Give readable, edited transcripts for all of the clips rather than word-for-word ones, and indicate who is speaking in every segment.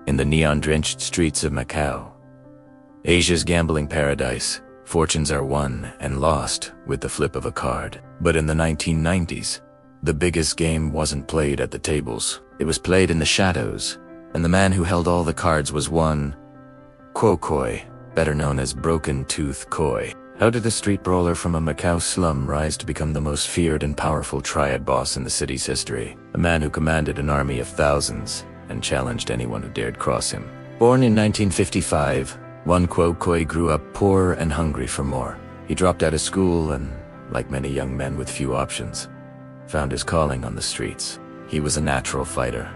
Speaker 1: in the neon-drenched streets of Macau. Asia's gambling paradise, fortunes are won and lost with the flip of a card. But in the 1990s, the biggest game wasn't played at the tables. It was played in the shadows, and the man who held all the cards was Wan Kuok-koi, better known as Broken Tooth Koi. How did a street brawler from a Macau slum rise to become the most feared and powerful triad boss in the city's history? A man who commanded an army of thousands and challenged anyone who dared cross him. Born in 1955, Wan Kuok-koi grew up poor and hungry for more. He dropped out of school and, like many young men with few options, found his calling on the streets. He was a natural fighter,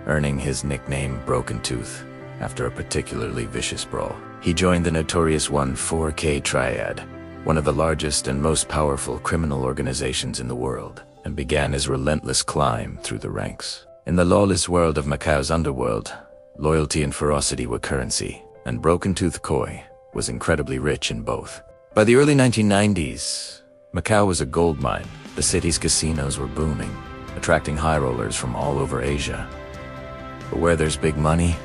Speaker 1: earning his nickname Broken Tooth after a particularly vicious brawl. He joined the notorious 14K Triad, one of the largest and most powerful criminal organizations in the world, and began his relentless climb through the ranks. In the lawless world of Macau's underworld, loyalty and ferocity were currency, and Broken Tooth Koi was incredibly rich in both. By the early 1990s, Macau was a gold mine. The city's casinos were booming, attracting high rollers from all over Asia. But where there's big money,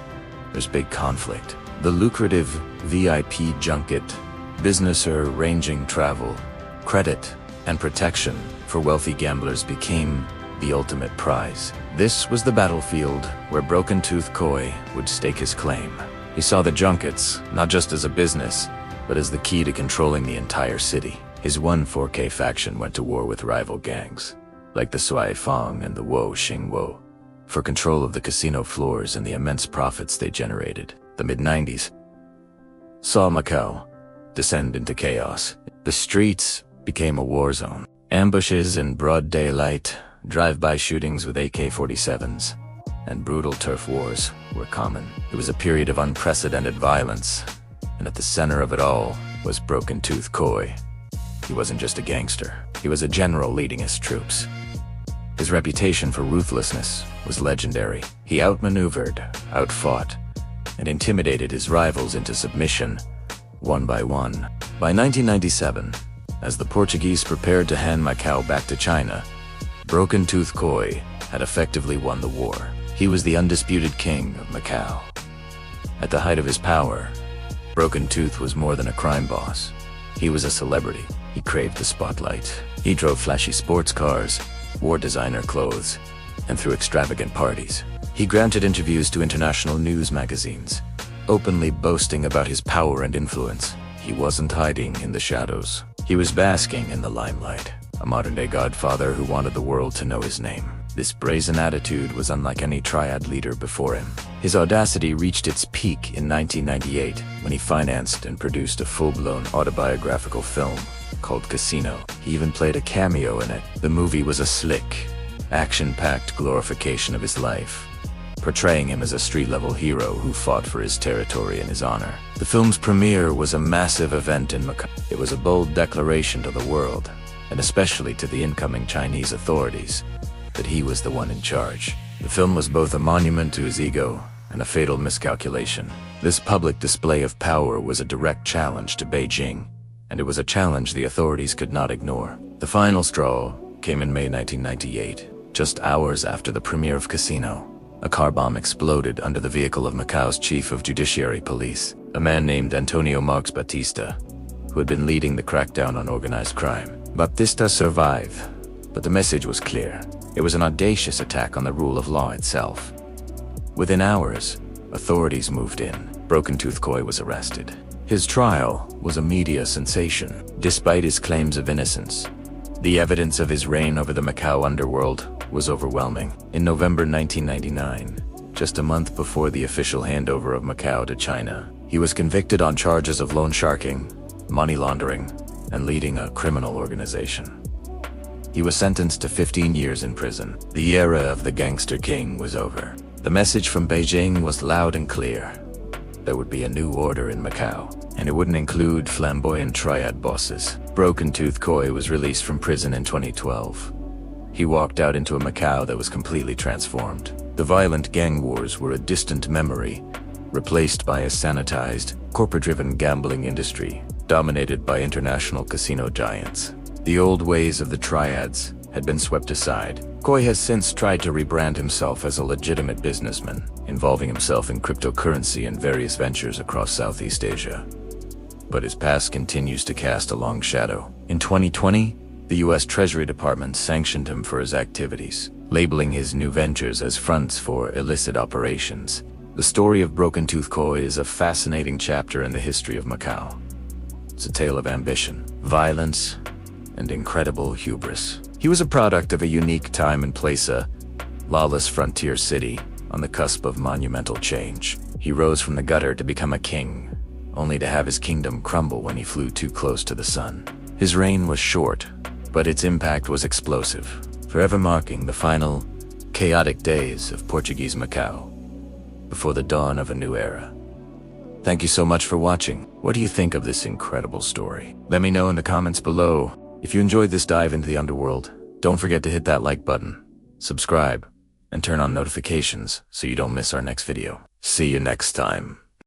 Speaker 1: there's big conflict. The lucrative VIP junket business arranging travel, credit, and protection for wealthy gamblers became the ultimate prize. This was the battlefield where Broken Tooth Koi would stake his claim. He saw the junkets not just as a business, but as the key to controlling the entire city. His 14K faction went to war with rival gangs, like the Sui Fong and the Wo Xing Wo, for control of the casino floors and the immense profits they generated. The mid-90s saw Macau descend into chaos. The streets became a war zone. Ambushes in broad daylight, drive-by shootings with AK-47s, and brutal turf wars were common. It was a period of unprecedented violence, and at the center of it all was Broken Tooth Koi. He wasn't just a gangster, he was a general leading his troops. His reputation for ruthlessness was legendary. He outmaneuvered, outfought, and intimidated his rivals into submission, one by one. By 1997, as the Portuguese prepared to hand Macau back to China, Broken Tooth Koi had effectively won the war. He was the undisputed king of Macau. At the height of his power, Broken Tooth was more than a crime boss. He was a celebrity. He craved the spotlight. He drove flashy sports cars, wore designer clothes, and threw extravagant parties. He granted interviews to international news magazines, openly boasting about his power and influence. He wasn't hiding in the shadows. He was basking in the limelight, a modern-day godfather who wanted the world to know his name. This brazen attitude was unlike any triad leader before him. His audacity reached its peak in 1998 when he financed and produced a full-blown autobiographical film called Casino. He even played a cameo in it. The movie was a slick, action-packed glorification of his life, portraying him as a street-level hero who fought for his territory and his honor. The film's premiere was a massive event in Macau. It was a bold declaration to the world, and especially to the incoming Chinese authorities, that he was the one in charge. The film was both a monument to his ego and a fatal miscalculation. This public display of power was a direct challenge to Beijing, and it was a challenge the authorities could not ignore. The final straw came in May 1998, just hours after the premiere of Casino. A car bomb exploded under the vehicle of Macau's chief of judiciary police, a man named Antonio Marx Batista, who had been leading the crackdown on organized crime. Batista survived, but the message was clear. It was an audacious attack on the rule of law itself. Within hours, authorities moved in. Broken Tooth Koi was arrested. His trial was a media sensation. Despite his claims of innocence, the evidence of his reign over the Macau underworld was overwhelming. In November 1999, just a month before the official handover of Macau to China, he was convicted on charges of loan sharking, money laundering, and leading a criminal organization. He was sentenced to 15 years in prison. The era of the gangster king was over. The message from Beijing was loud and clear. There would be a new order in Macau, and it wouldn't include flamboyant triad bosses. Broken Tooth Koi was released from prison in 2012. He walked out into a Macau that was completely transformed. The violent gang wars were a distant memory, replaced by a sanitized, corporate-driven gambling industry dominated by international casino giants. The old ways of the triads had been swept aside. Koi has since tried to rebrand himself as a legitimate businessman, involving himself in cryptocurrency and various ventures across Southeast Asia. But his past continues to cast a long shadow. In 2020, the US Treasury Department sanctioned him for his activities, labeling his new ventures as fronts for illicit operations. The story of Broken Tooth Koi is a fascinating chapter in the history of Macau. It's a tale of ambition, violence, and incredible hubris. He was a product of a unique time and place, a lawless frontier city on the cusp of monumental change. He rose from the gutter to become a king, only to have his kingdom crumble when he flew too close to the sun. His reign was short, but its impact was explosive, forever marking the final, chaotic days of Portuguese Macau, before the dawn of a new era. Thank you so much for watching. What do you think of this incredible story? Let me know in the comments below. If you enjoyed this dive into the underworld, don't forget to hit that like button, subscribe, and turn on notifications so you don't miss our next video. See you next time.